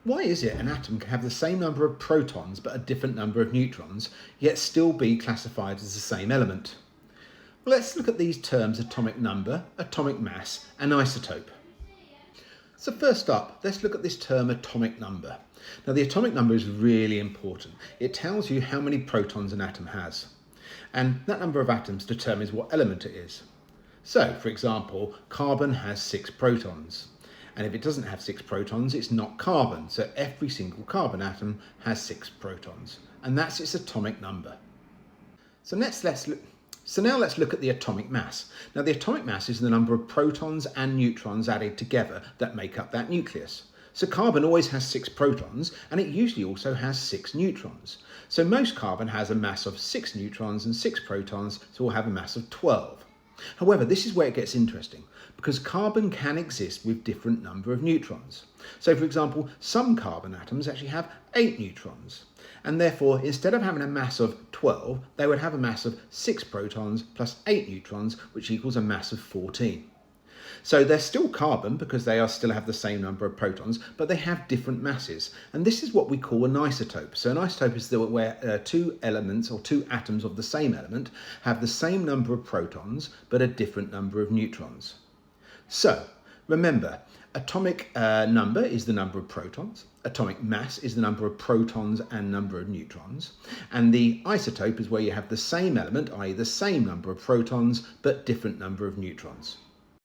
Why is it an atom can have the same number of protons but a different number of neutrons, yet still be classified as the same element? Well, let's look at these terms: atomic number, atomic mass, and isotope. So first up, let's look at this term atomic number. Now the atomic number is really important. It tells you how many protons an atom has. And that number of atoms determines what element it is. So, for example, carbon has 6 protons. And if it doesn't have 6 protons, it's not carbon. So every single carbon atom has 6 protons. And that's its atomic number. So now let's look at the atomic mass. Now the atomic mass is the number of protons and neutrons added together that make up that nucleus. So carbon always has 6 protons, and it usually also has 6 neutrons. So most carbon has a mass of 6 neutrons and 6 protons, so we'll have a mass of 12. However, this is where it gets interesting, because carbon can exist with different number of neutrons. So for example, some carbon atoms actually have 8 neutrons, and therefore instead of having a mass of 12, they would have a mass of 6 protons plus 8 neutrons, which equals a mass of 14. So they're still carbon because they still have the same number of protons, but they have different masses. And this is what we call an isotope. So an isotope is where two elements or two atoms of the same element have the same number of protons, but a different number of neutrons. So remember, atomic number is the number of protons. Atomic mass is the number of protons and number of neutrons. And the isotope is where you have the same element, i.e. the same number of protons, but different number of neutrons.